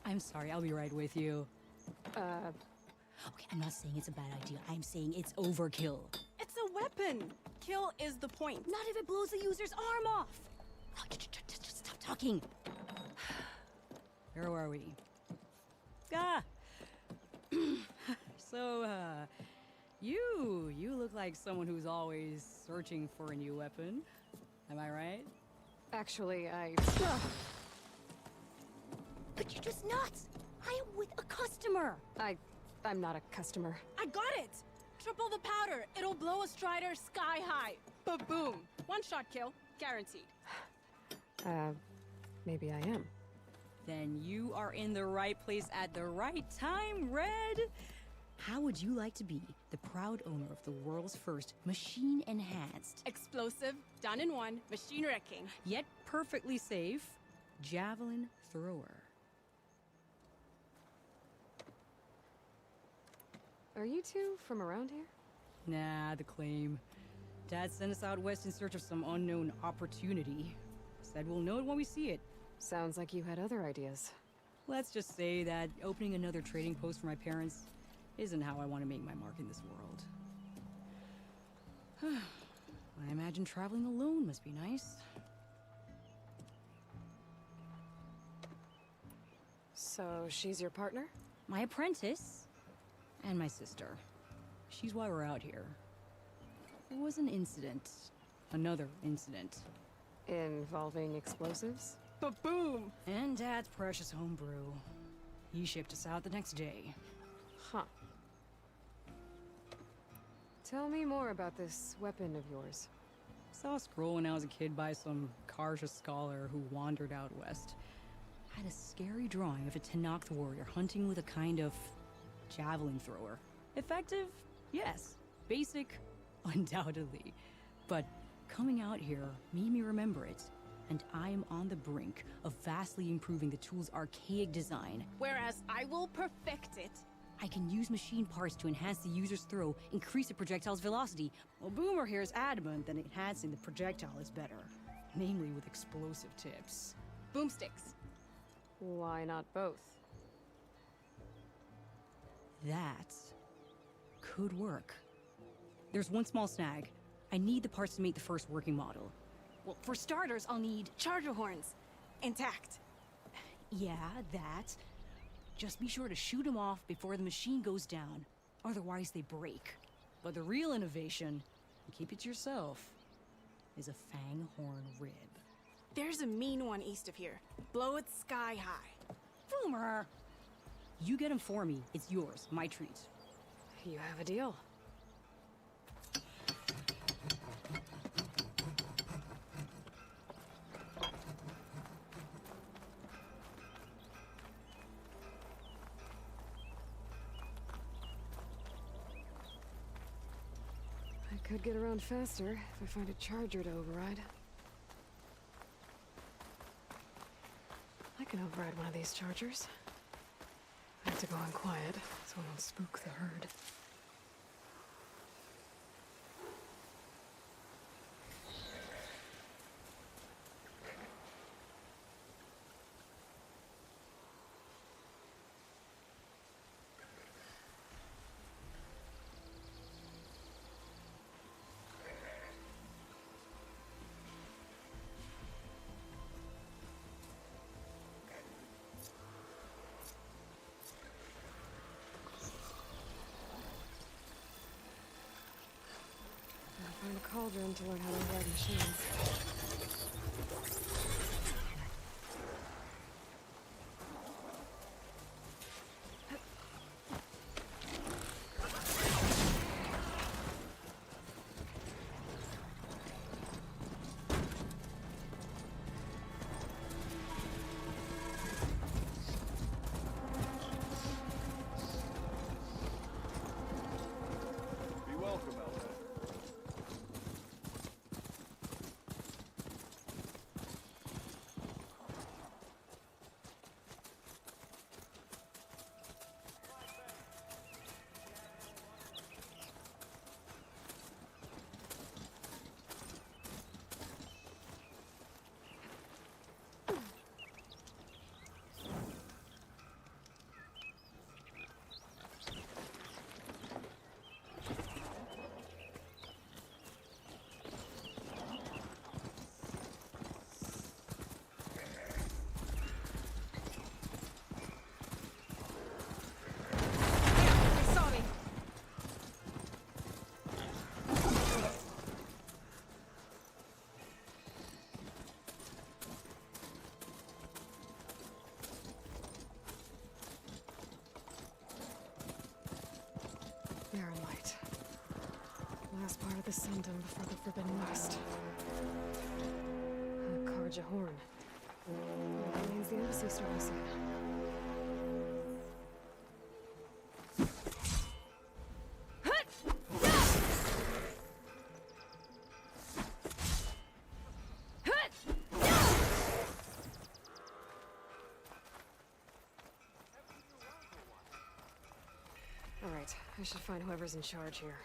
I'm sorry, I'll be right with you. Okay, I'm not saying it's a bad idea. I'm saying it's overkill. It's a weapon. Kill is the point. Not if it blows the user's arm off. Oh, just stop talking. Where were we? Ah! So, you look like someone who's always searching for a new weapon. Am I right? Actually, But you're just nuts. I am with a customer. I'm not a customer. I got it. Triple the powder. It'll blow a strider sky high. Ba-boom. One shot kill. Guaranteed. Maybe I am. Then you are in the right place at the right time, Red. How would you like to be the proud owner of the world's first machine-enhanced, Explosive, done in one, machine wrecking. Yet perfectly safe, javelin thrower. Are you two from around here? Nah, the claim. Dad sent us out west in search of some unknown opportunity. Said we'll know it when we see it. Sounds like you had other ideas. Let's just say that opening another trading post for my parents isn't how I want to make my mark in this world. I imagine traveling alone must be nice. So she's your partner? My apprentice and my sister. She's why we're out here. There was an incident. Another incident. Involving explosives? Ba-boom. And Dad's precious homebrew. He shipped us out the next day. Huh. Tell me more about this weapon of yours. Saw a scroll when I was a kid by some Karja scholar who wandered out west. Had a scary drawing of a Tenakth warrior hunting with a kind of javelin thrower. Effective? Yes. Basic? Undoubtedly. But coming out here made me remember it. And I am on the brink of vastly improving the tool's archaic design. Whereas I will perfect it. I can use machine parts to enhance the user's throw, increase the projectile's velocity. Well, Boomer here is adamant that enhancing the projectile is better. Namely with explosive tips. Boomsticks. Why not both? That could work. There's one small snag. I need the parts to make the first working model. Well, for starters, I'll need charger horns. Intact. Yeah, that. Just be sure to shoot them off before the machine goes down. Otherwise, they break. But the real innovation, and keep it to yourself, is a fang horn rib. There's a mean one east of here. Blow it sky high. Boomer! You get him for me. It's yours. My treat. You have a deal. I could get around faster if I find a charger to override. I can override one of these chargers. I have to go in quiet, so I won't spook the herd. Find a cauldron to learn how to ride machines. Be welcome, Aloy. the Sundom before the Forbidden West. Karja Horn. That means the embassy starting soon. Alright, I should find whoever's in charge here.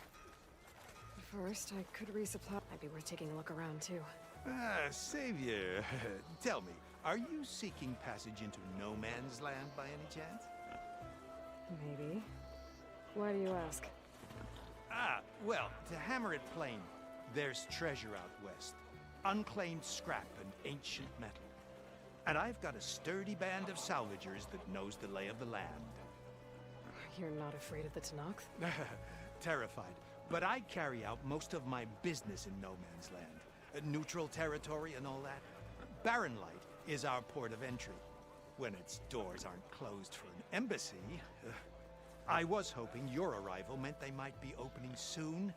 First, I could resupply. Might be worth taking a look around, too. Savior, tell me, are you seeking passage into no man's land by any chance? Maybe. Why do you ask? Well, to hammer it plain, there's treasure out west. Unclaimed scrap and ancient metal. And I've got a sturdy band of salvagers that knows the lay of the land. You're not afraid of the Tenakth? Terrified. But I carry out most of my business in no man's land. Neutral territory and all that. Barren Light is our port of entry. When its doors aren't closed for an embassy. I was hoping your arrival meant they might be opening soon.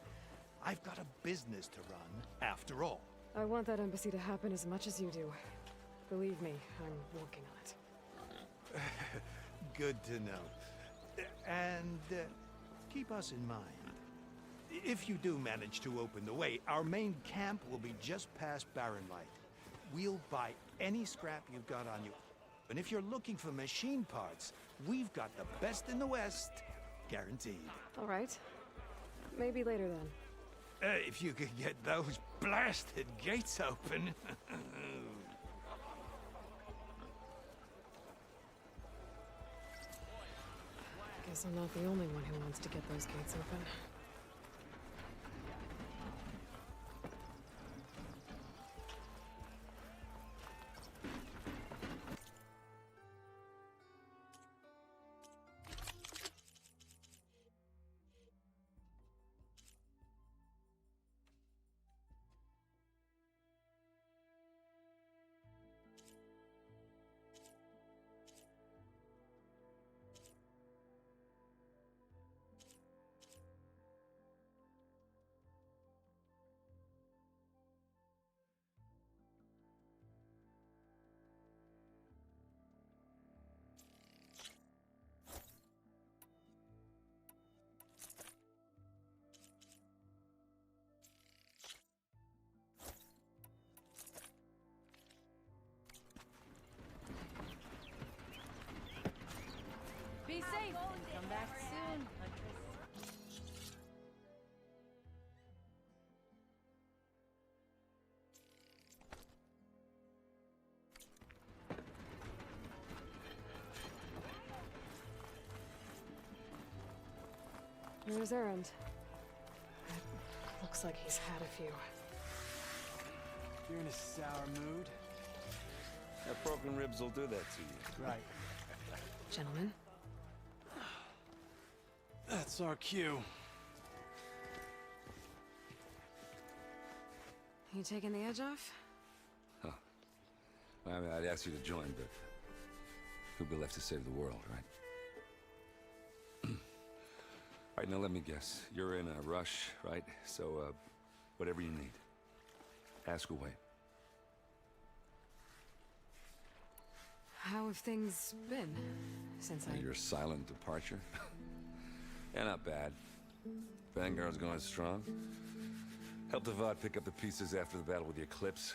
I've got a business to run, after all. I want that embassy to happen as much as you do. Believe me, I'm working on it. Good to know. And keep us in mind. If you do manage to open the way, our main camp will be just past Barren Light. We'll buy any scrap you've got on you. And if you're looking for machine parts, we've got the best in the West, guaranteed. All right. Maybe later then. If you could get those blasted gates open. Guess I'm not the only one who wants to get those gates open. Be safe. Come back soon, Huntress. Where's Erend? Looks like he's had a few. You're in a sour mood? That broken ribs will do that to you. Right. Gentlemen? That's our cue. You taking the edge off? Huh. Well, I mean, I'd ask you to join, but who'd be left to save the world, right? All right, now let me guess. You're in a rush, right? So, whatever you need. Ask away. How have things been since Your silent departure? Yeah, not bad. Vanguard's going strong. Helped Avad pick up the pieces after the battle with the Eclipse.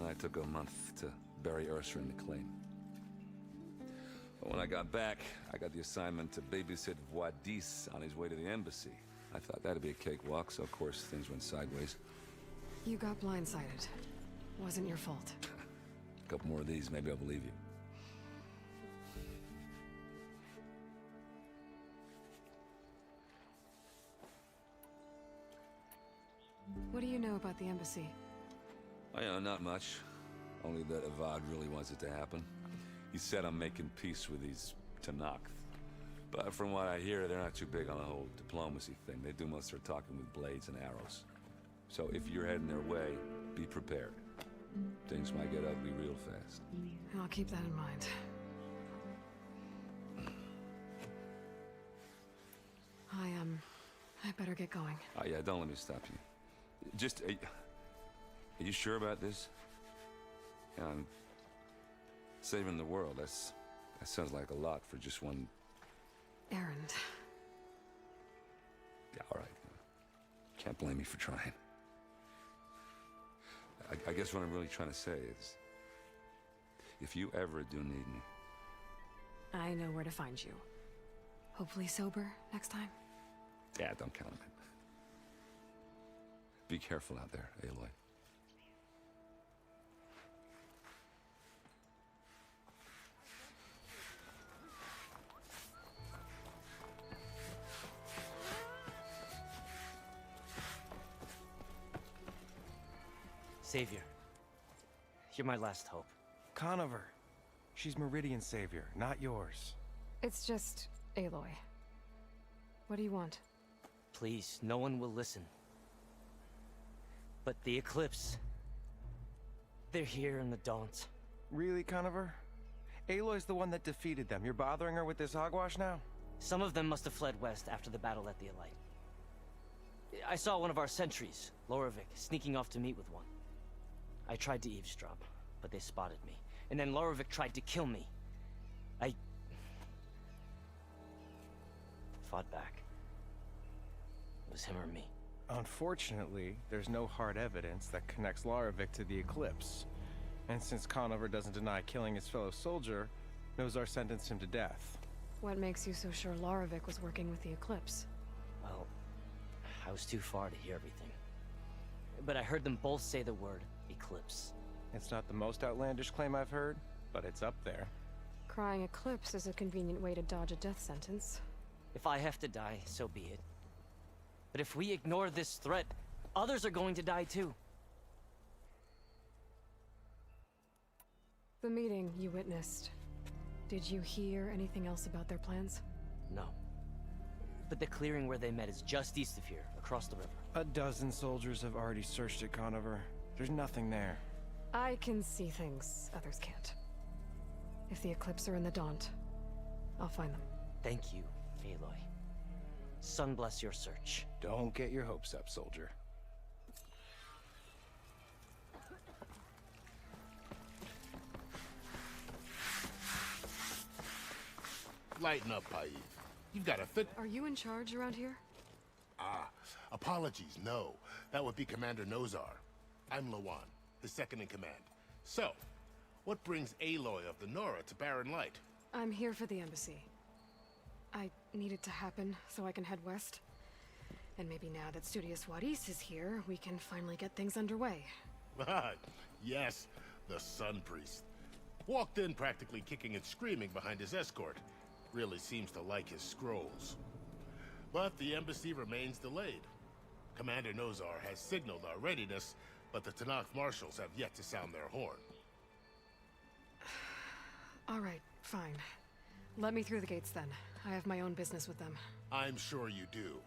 I took a month to bury Ursa and acclaimed. But when I got back, I got the assignment to babysit Wadis on his way to the embassy. I thought that'd be a cakewalk, so of course things went sideways. You got blindsided. Wasn't your fault. A couple more of these, maybe I'll believe you. What do you know about the embassy? Oh, yeah, not much. Only that Avad really wants it to happen. He said I'm making peace with these Tenakth. But from what I hear, they're not too big on the whole diplomacy thing. They do most of their talking with blades and arrows. So if you're heading their way, be prepared. Things might get ugly real fast. I'll keep that in mind. I better get going. Oh, yeah, don't let me stop you. Just, are you sure about this? Saving the world, that sounds like a lot for just one... Errand. Yeah, all right. Can't blame me for trying. I guess what I'm really trying to say is, if you ever do need me... I know where to find you. Hopefully sober next time. Yeah, don't count on it. Be careful out there, Aloy. Savior, you're my last hope. Conover. She's Meridian's savior, not yours. It's just Aloy. What do you want? Please, no one will listen. But the Eclipse... they're here in the Daunt. Really, Conover? Aloy's the one that defeated them. You're bothering her with this hogwash now? Some of them must have fled west after the battle at the Elite. I saw one of our sentries, Lorevic, sneaking off to meet with one. I tried to eavesdrop, but they spotted me. And then Lorevic tried to kill me. I... fought back. It was him or me. Unfortunately, there's no hard evidence that connects Lorevic to the Eclipse. And since Conover doesn't deny killing his fellow soldier, Nozar sentenced him to death. What makes you so sure Lorevic was working with the Eclipse? Well, I was too far to hear everything. But I heard them both say the word Eclipse. It's not the most outlandish claim I've heard, but it's up there. Crying Eclipse is a convenient way to dodge a death sentence. If I have to die, so be it. But if we ignore this threat, others are going to die too. The meeting you witnessed. Did you hear anything else about their plans? No. But the clearing where they met is just east of here, across the river. A dozen soldiers have already searched it, Conover. There's nothing there. I can see things others can't. If the Eclipse are in the Daunt, I'll find them. Thank you, Aloy. Sun bless your search. Don't get your hopes up, soldier. Lighten up, Paib. You've got a fit... Are you in charge around here? Apologies, no. That would be Commander Nozar. I'm Lawan, his second in command. So, what brings Aloy of the Nora to Barren Light? I'm here for the embassy. I need it to happen so I can head west. And maybe now that Studious Wadis is here, we can finally get things underway. Yes, the Sun Priest. Walked in practically kicking and screaming behind his escort. Really seems to like his scrolls. But the embassy remains delayed. Commander Nozar has signaled our readiness, but the Tanakh marshals have yet to sound their horn. All right, fine. Let me through the gates then. I have my own business with them. I'm sure you do,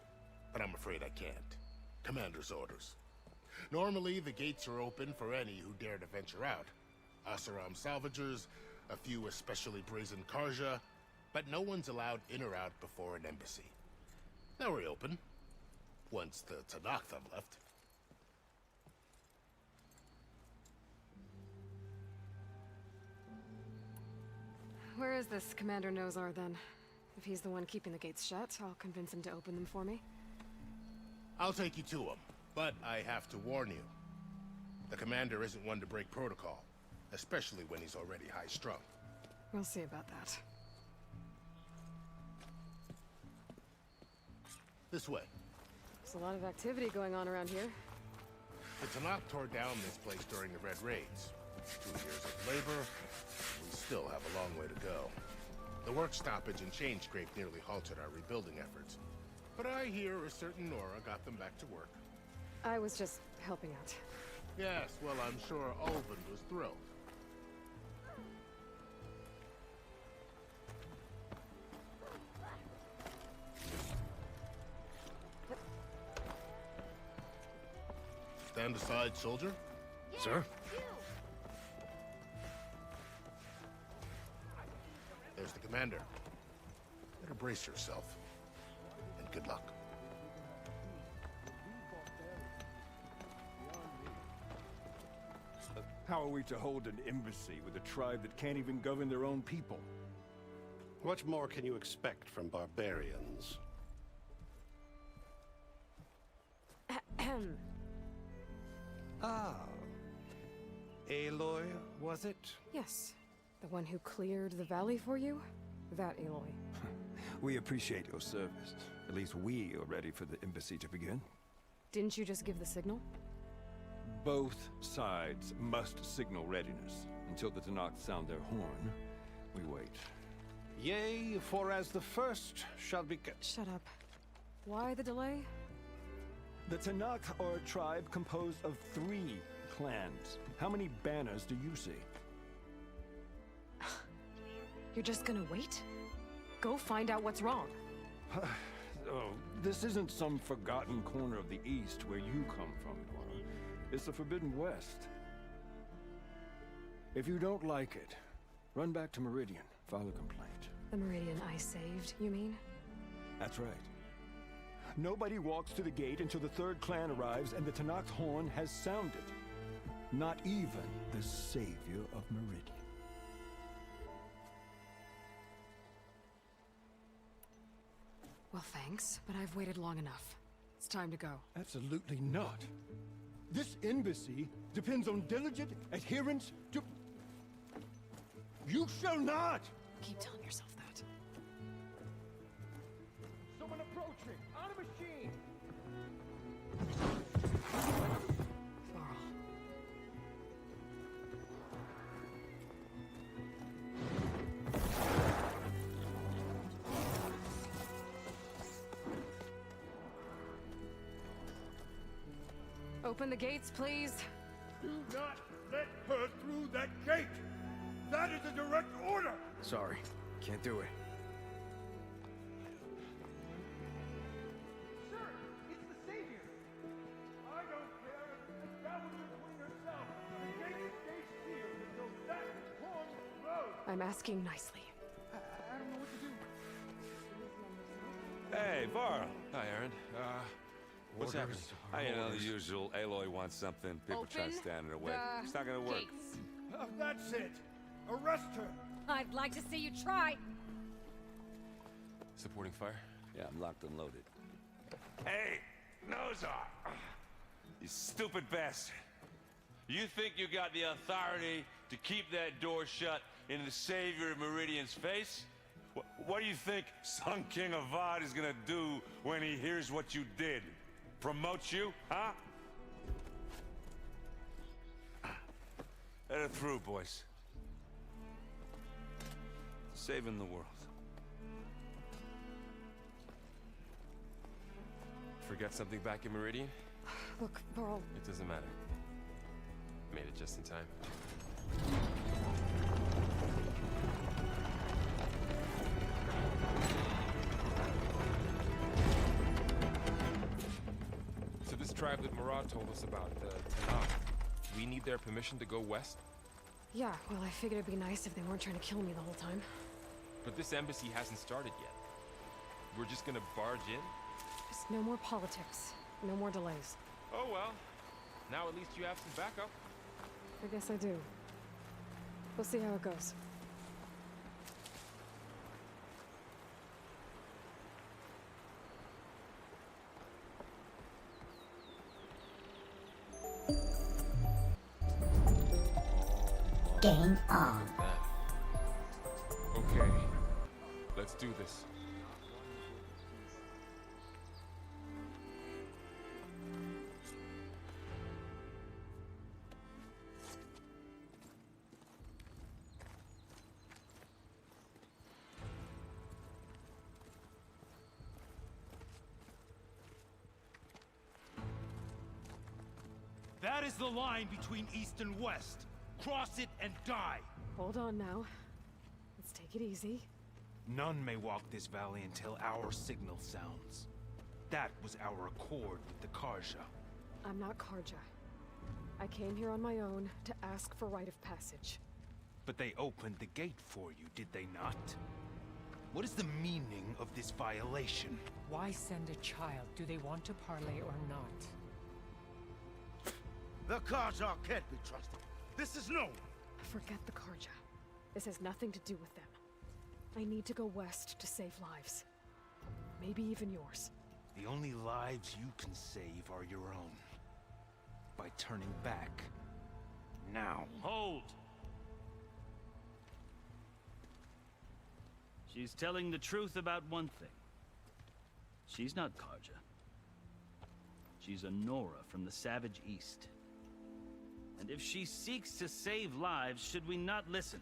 but I'm afraid I can't. Commander's orders. Normally, the gates are open for any who dare to venture out. Asaram salvagers, a few especially brazen Karja, but no one's allowed in or out before an embassy. Now we're open, once the Tanakh have left. Where is this Commander Nozar then? If he's the one keeping the gates shut, I'll convince him to open them for me. I'll take you to him, but I have to warn you. The commander isn't one to break protocol, especially when he's already high-strung. We'll see about that. This way. There's a lot of activity going on around here. The Tanakh tore down this place during the Red Raids. 2 years of labor, we still have a long way to go. The work stoppage and chain scrape nearly halted our rebuilding efforts. But I hear a certain Nora got them back to work. I was just helping out. Yes, well, I'm sure Ulvin was thrilled. Stand aside, soldier. Sir? There's the commander. Better brace yourself. And good luck. How are we to hold an embassy with a tribe that can't even govern their own people? What more can you expect from barbarians? Ahem. Ah. Aloy, was it? Yes. The one who cleared the valley for you? That Aloy. We appreciate your service. At least we are ready for the embassy to begin. Didn't you just give the signal? Both sides must signal readiness. Until the Tenakth sound their horn, we wait. Yea, for as the first shall be... Shut up. Why the delay? The Tenakth are a tribe composed of 3 clans. How many banners do you see? You're just gonna wait? Go find out what's wrong. Oh, this isn't some forgotten corner of the East where you come from, Dora. It's the Forbidden West. If you don't like it, run back to Meridian, file a complaint. The Meridian I saved, you mean? That's right. Nobody walks to the gate until the 3rd clan arrives and the Tenakth horn has sounded. Not even the savior of Meridian. Well, thanks, but I've waited long enough. It's time to go. Absolutely not. This embassy depends on diligent adherence to... You shall not! Keep telling yourself that. Someone approaching! On a machine! Varl. Open the gates, please. Do not let her through that gate! That is a direct order! Sorry, can't do it. Sir, it's the savior! I don't care if the travel between herself. The gate stays sealed until that horn blows! I'm asking nicely. I don't know what to do. Hey, Varl. Hi, Aaron. What's happening? You know, the usual. Aloy wants something. People try to stand in her way. It's not gonna work. That's it! Arrest her! I'd like to see you try. Supporting fire? Yeah, I'm locked and loaded. Hey, Nozar! You stupid bastard. You think you got the authority to keep that door shut in the savior of Meridian's face? What do you think Sun King Avad is gonna do when he hears what you did? Promote you, huh? Let her through, boys. Saving the world. Forget something back in Meridian? Look, Varl. It doesn't matter. Made it just in time. So this tribe that Murad told us about, the Tenakth, we need their permission to go west? Yeah, well, I figured it'd be nice if they weren't trying to kill me the whole time. But this embassy hasn't started yet. We're just gonna barge in? Just no more politics. No more delays. Oh well. Now at least you have some backup. I guess I do. We'll see how it goes. Game on. Okay. Let's do this. That is the line between East and West. Cross it and die. Hold on now. Let's take it easy. None may walk this valley until our signal sounds. That was our accord with the Karja. I'm not Karja. I came here on my own to ask for rite of passage. But they opened the gate for you, did they not? What is the meaning of this violation? Why send a child? Do they want to parley or not? The Karja can't be trusted. This is no... Forget the Karja. This has nothing to do with them. I need to go west to save lives. Maybe even yours. The only lives you can save are your own. By turning back. Now. Hold! She's telling the truth about one thing. She's not Karja. She's a Nora from the Savage East. And if she seeks to save lives, should we not listen?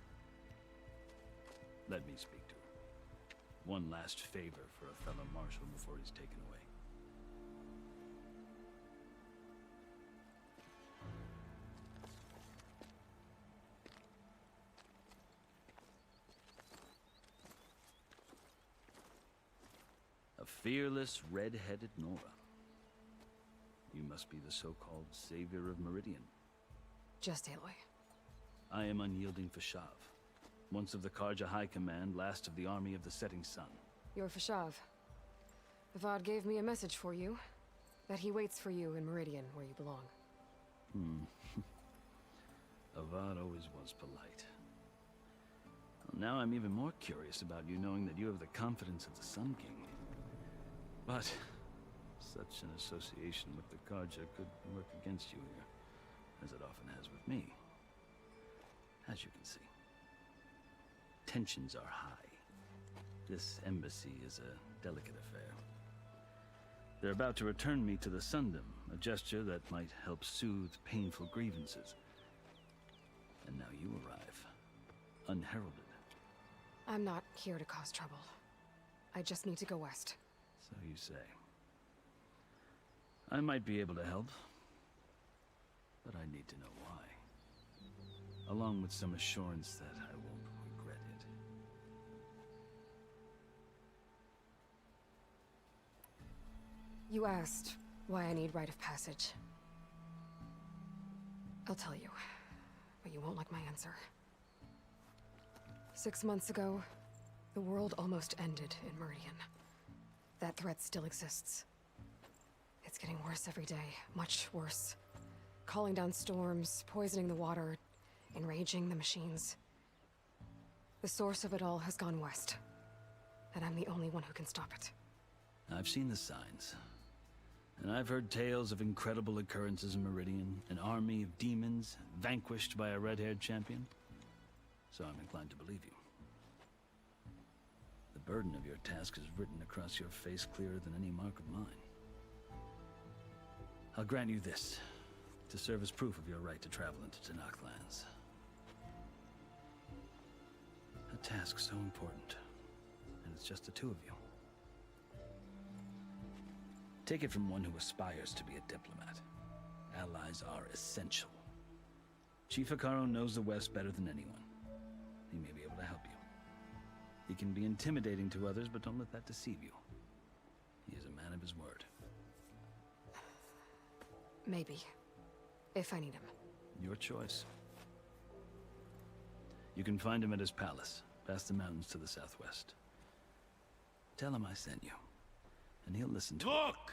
Let me speak to her. One last favor for a fellow marshal before he's taken away. A fearless, red-headed Nora. You must be the so-called savior of Meridian. Just Aloy. I am unyielding Fashav. Once of the Karja High Command, last of the army of the Setting Sun. You're Fashav. Avad gave me a message for you. That he waits for you in Meridian, where you belong. Avad always was polite. Well, now I'm even more curious about you knowing that you have the confidence of the Sun King. But such an association with the Karja could work against you here, as it often has with me. As you can see. Tensions are high. This embassy is a delicate affair. They're about to return me to the Sundom, a gesture that might help soothe painful grievances. And now you arrive, unheralded. I'm not here to cause trouble. I just need to go west. So you say. I might be able to help, but I need to know why. Along with some assurance that I won't regret it. You asked why I need rite of passage. I'll tell you, but you won't like my answer. 6 months ago, the world almost ended in Meridian. That threat still exists. It's getting worse every day, much worse. Calling down storms, poisoning the water, enraging the machines. The source of it all has gone west, and I'm the only one who can stop it. I've seen the signs. And I've heard tales of incredible occurrences in Meridian, an army of demons vanquished by a red-haired champion. So I'm inclined to believe you. The burden of your task is written across your face clearer than any mark of mine. I'll grant you this, to serve as proof of your right to travel into Tenakth lands. A task so important, and it's just the two of you. Take it from one who aspires to be a diplomat. Allies are essential. Chief Akaro knows the West better than anyone. He may be able to help you. He can be intimidating to others, but don't let that deceive you. He is a man of his word. Maybe. If I need him. Your choice. You can find him at his palace, past the mountains to the southwest. Tell him I sent you, and he'll listen to Look!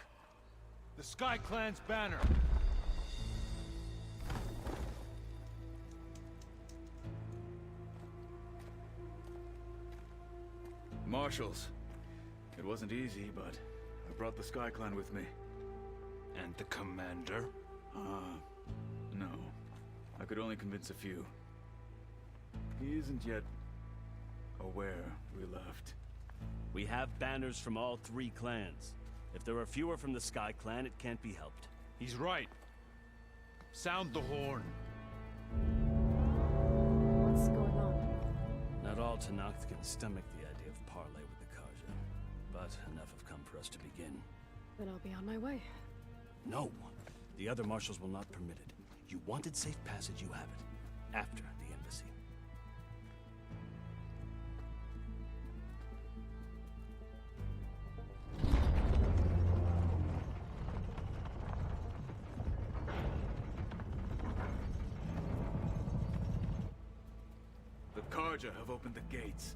The Sky Clan's banner! Marshals. It wasn't easy, but I brought the Sky Clan with me. And the commander? No. I could only convince a few. He isn't yet aware we left. We have banners from all three clans. If there are fewer from the Sky Clan, it can't be helped. He's right. Sound the horn. What's going on? Not all Tenakth can stomach the idea of parley with the Karja, but enough have come for us to begin. Then I'll be on my way. No! The other marshals will not permit it. You wanted safe passage, you have it. After the embassy. The Karja have opened the gates.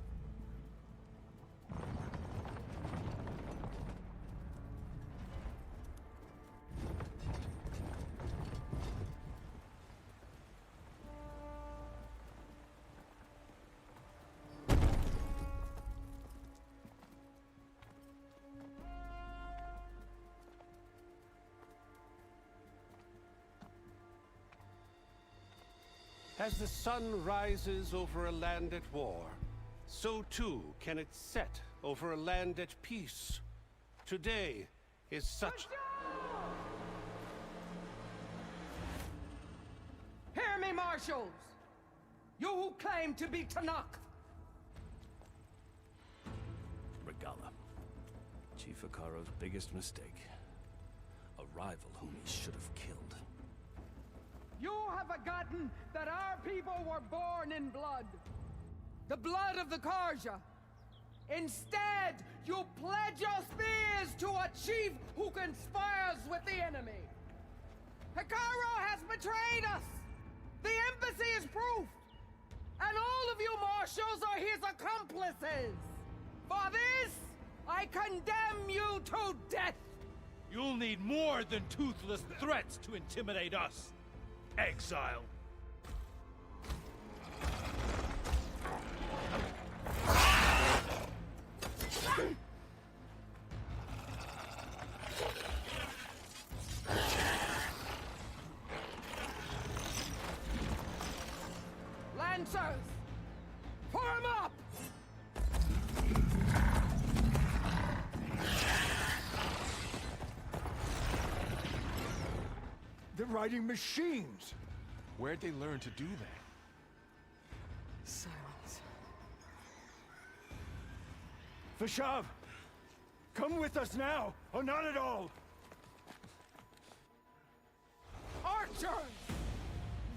As the sun rises over a land at war, so too can it set over a land at peace. Today is such... Hear me, marshals! You who claim to be Tanakh! Regala. Chief Akaro's biggest mistake. A rival whom he should have killed. You have forgotten that our people were born in blood. The blood of the Karja. Instead, you pledge your spears to a chief who conspires with the enemy. Hekaro has betrayed us! The embassy is proof! And all of you marshals are his accomplices! For this, I condemn you to death! You'll need more than toothless threats to intimidate us, exile. Lancers! Form up! They're riding machines! Where'd they learn to do that? Silence. Vashav! Come with us now, or not at all! Archers!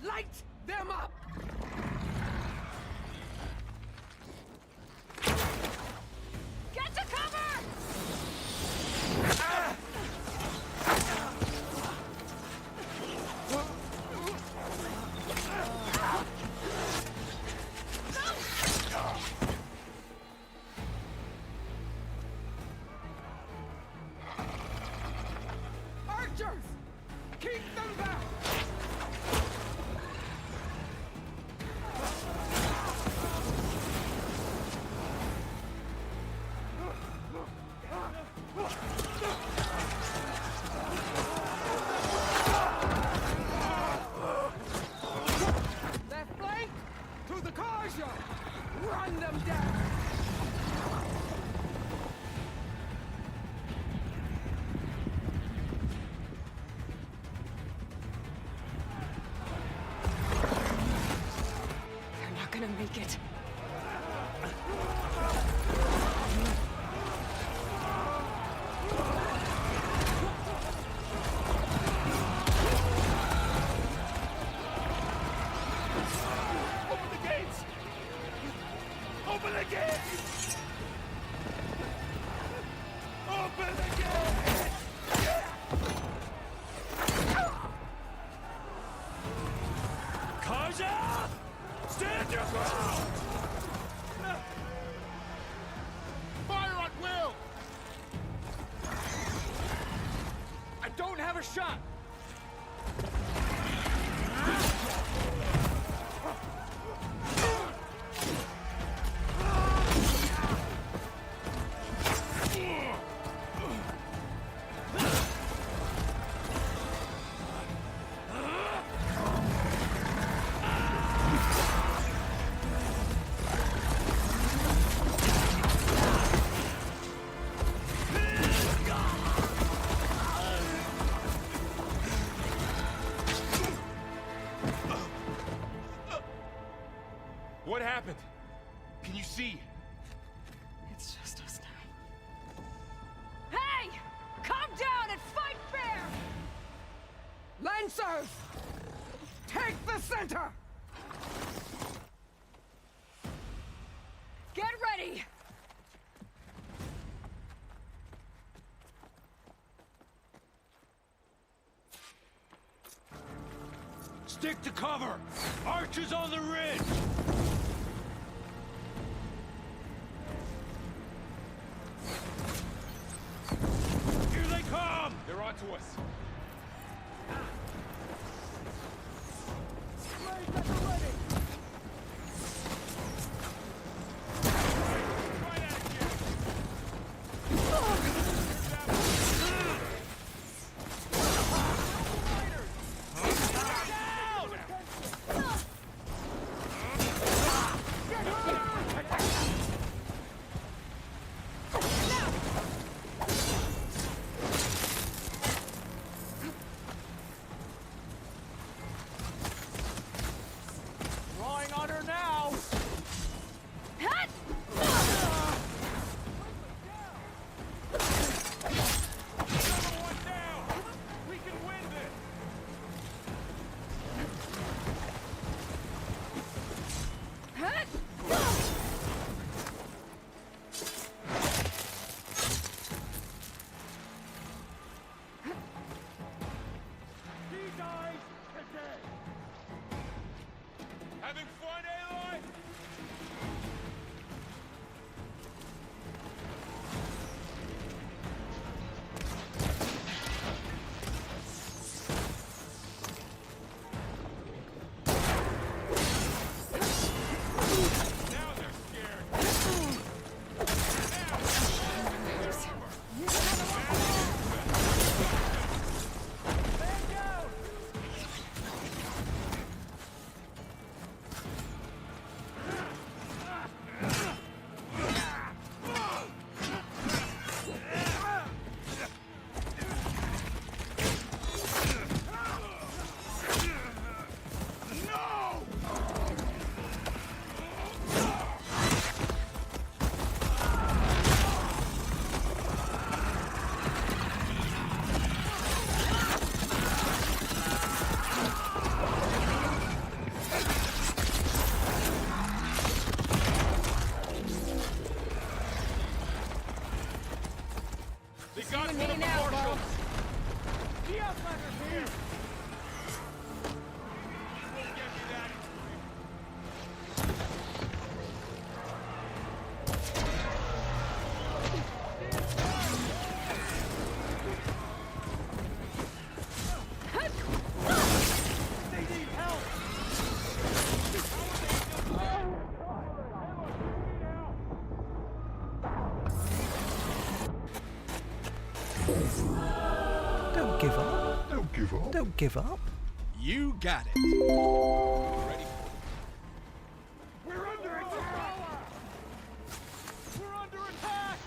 Light them up! Get to cover! Archers! Keep them back! Left flank! To the Karja! Run them down! They're not gonna make it. Open the gates! Open the gates! Open the gates! Kaja! Stand your ground! Fire at will! I don't have a shot! What happened? Can you see? It's just us now. Hey! Calm down and fight fair! Lancers! Take the center! Get ready! Stick to cover! Archers on the ridge! Here they come! They're onto us. Don't give up. Don't give up. Don't give up. You got it. Ready? We're under attack! We're under attack!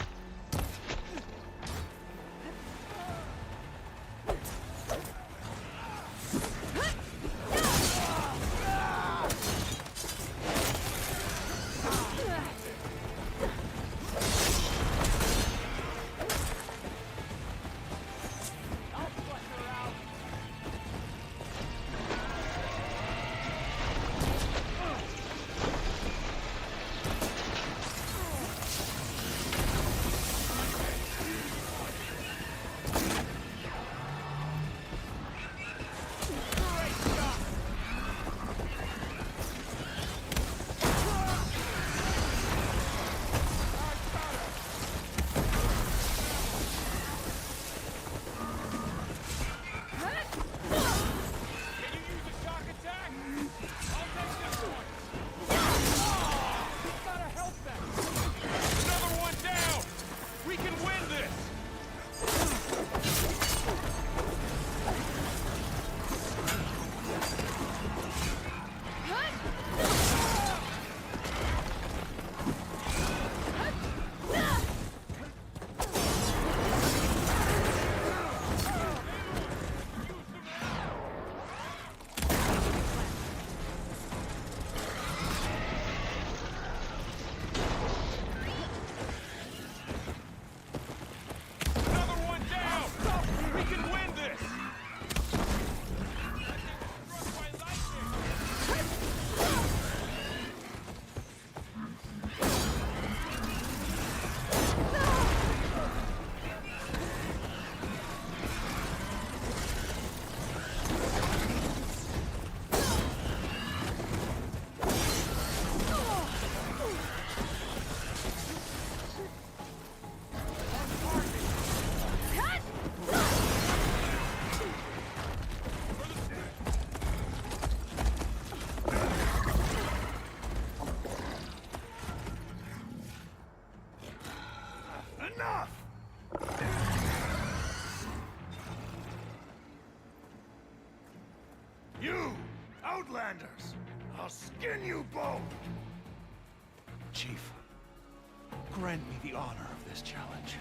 You, Outlanders! I'll skin you both! Chief, grant me the honor of this challenge.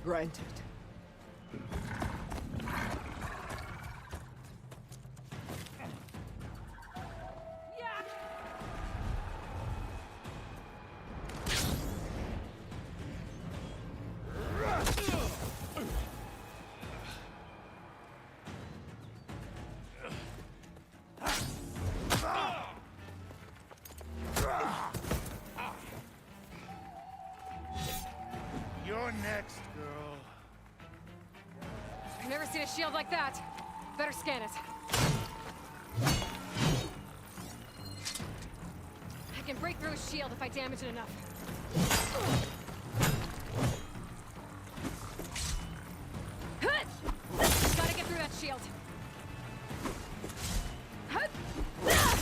Granted. You're next, girl. I've never seen a shield like that. Better scan it. I can break through his shield if I damage it enough. Gotta get through that shield. There,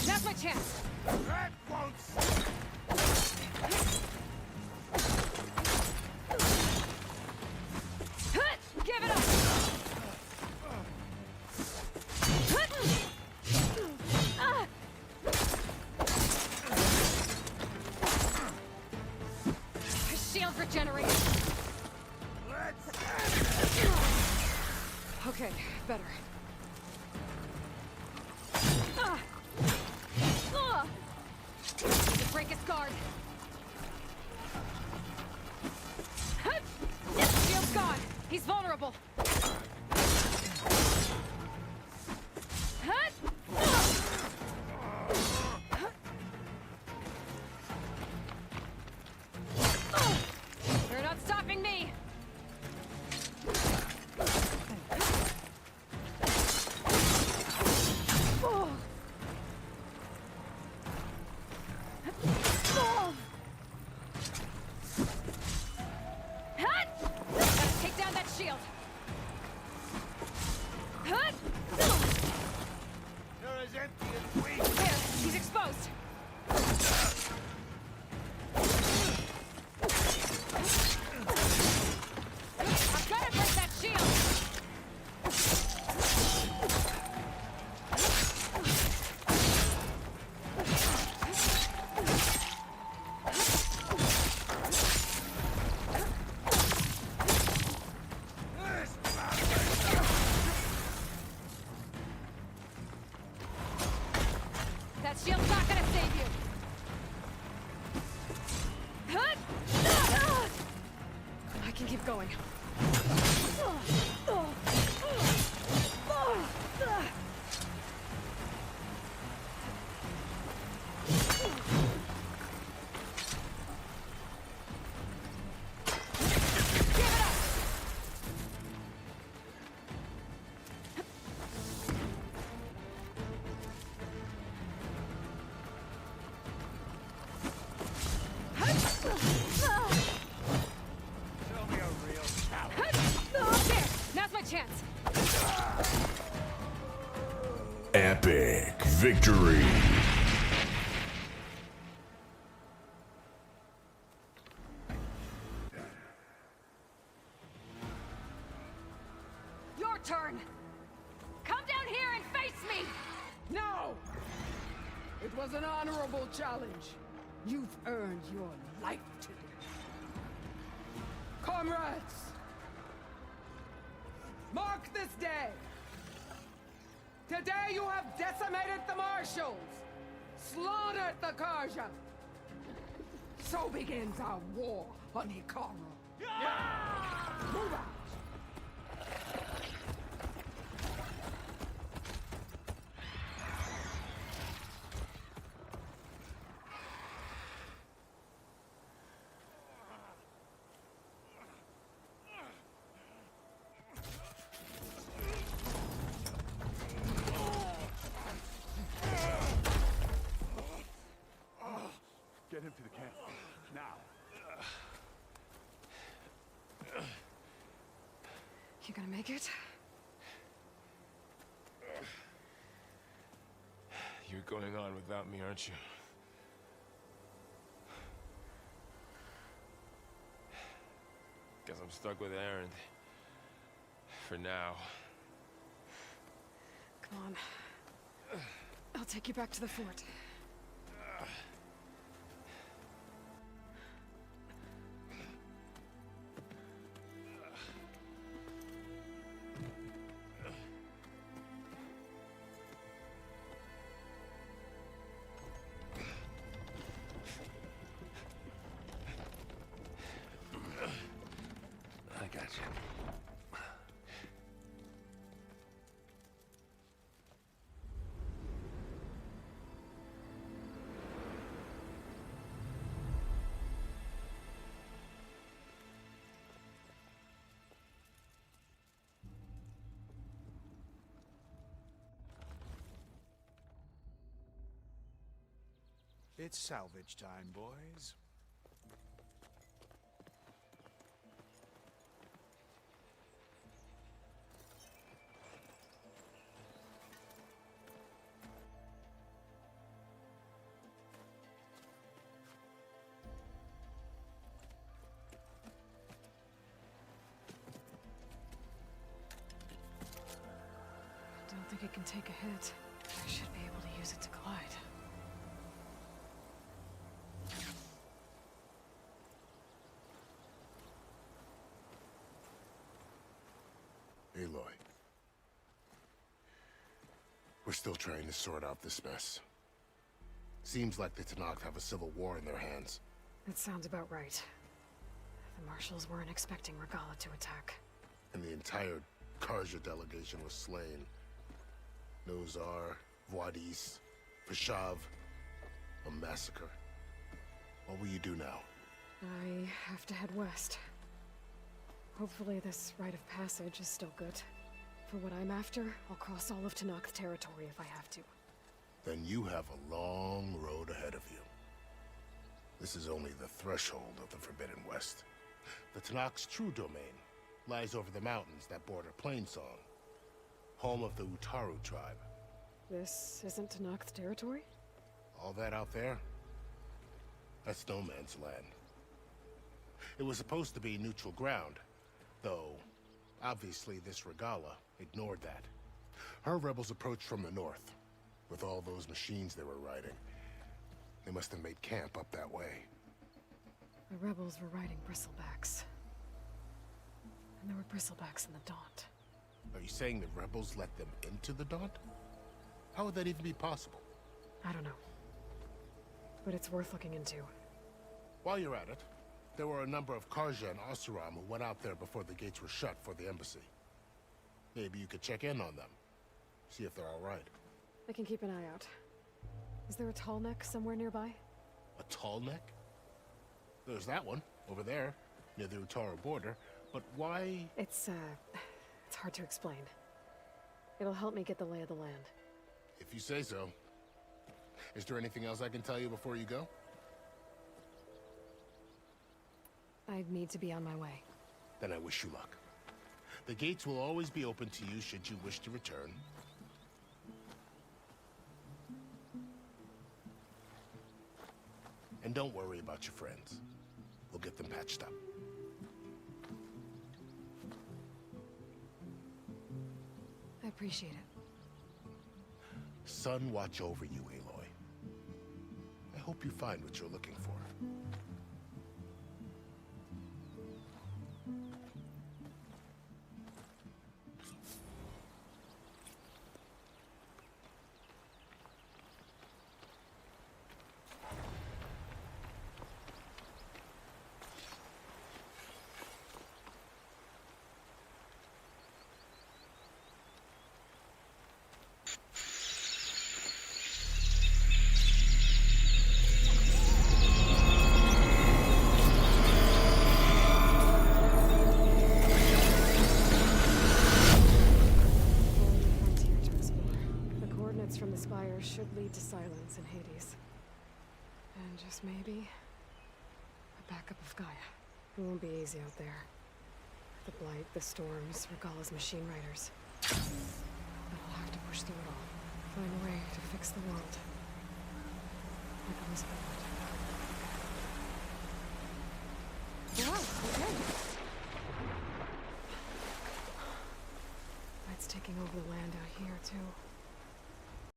that's my chance. That won't stick. Give it up! Shield regenerated. Okay, better. Break his guard. Shield's gone. He's vulnerable. There, he's exposed. I've got to break that shield. That shield's not gonna save you. I can keep going. There, now's my chance. Epic victory. Your turn. Come down here and face me. No! It was an honorable challenge. You've earned your life today. Comrades! Mark this day! Today you have decimated the marshals! Slaughtered the Karja! So begins our war on Hikaru. Move out! Get him to the camp. Now. You gonna make it? You're going on without me, aren't you? Guess I'm stuck with Aaron. For now. Come on. I'll take you back to the fort. I got you. It's salvage time, boys. I don't think it can take a hit. I should be able to use it to glide. Aloy. We're still trying to sort out this mess. Seems like the Tenakth have a civil war in their hands. That sounds about right. The marshals weren't expecting Regala to attack. And the entire Karja delegation was slain. Nozar, Voidis, Fashav. A massacre. What will you do now? I have to head west. Hopefully this rite of passage is still good. For what I'm after, I'll cross all of Tenakth territory if I have to. Then you have a long road ahead of you. This is only the threshold of the Forbidden West. The Tenakth's true domain lies over the mountains that border Plainsong, home of the Utaru tribe. This isn't Tenakth's territory? All that out there? That's no man's land. It was supposed to be neutral ground, though obviously this Regala ignored that. Her rebels approached from the north, with all those machines they were riding. They must have made camp up that way. The rebels were riding bristlebacks. And there were bristlebacks in the Daunt. Are you saying the rebels let them into the Daunt? How would that even be possible? I don't know. But it's worth looking into. While you're at it, there were a number of Karja and Oseram who went out there before the gates were shut for the embassy. Maybe you could check in on them. See if they're all right. I can keep an eye out. Is there a tall neck somewhere nearby? A tall neck? There's that one, over there, near the Utara border. But why? It's hard to explain. It'll help me get the lay of the land. If you say so. Is there anything else I can tell you before you go? I need to be on my way. Then I wish you luck. The gates will always be open to you should you wish to return. And don't worry about your friends. We'll get them patched up. I appreciate it. Sun watch over you, Aloy. I hope you find what you're looking for. From the spire should lead to silence in Hades. And just maybe a backup of Gaia. It won't be easy out there. The blight, the storms, Regala's machine riders. But I'll have to push through it all. Find a way to fix the world. Like Elizabeth would.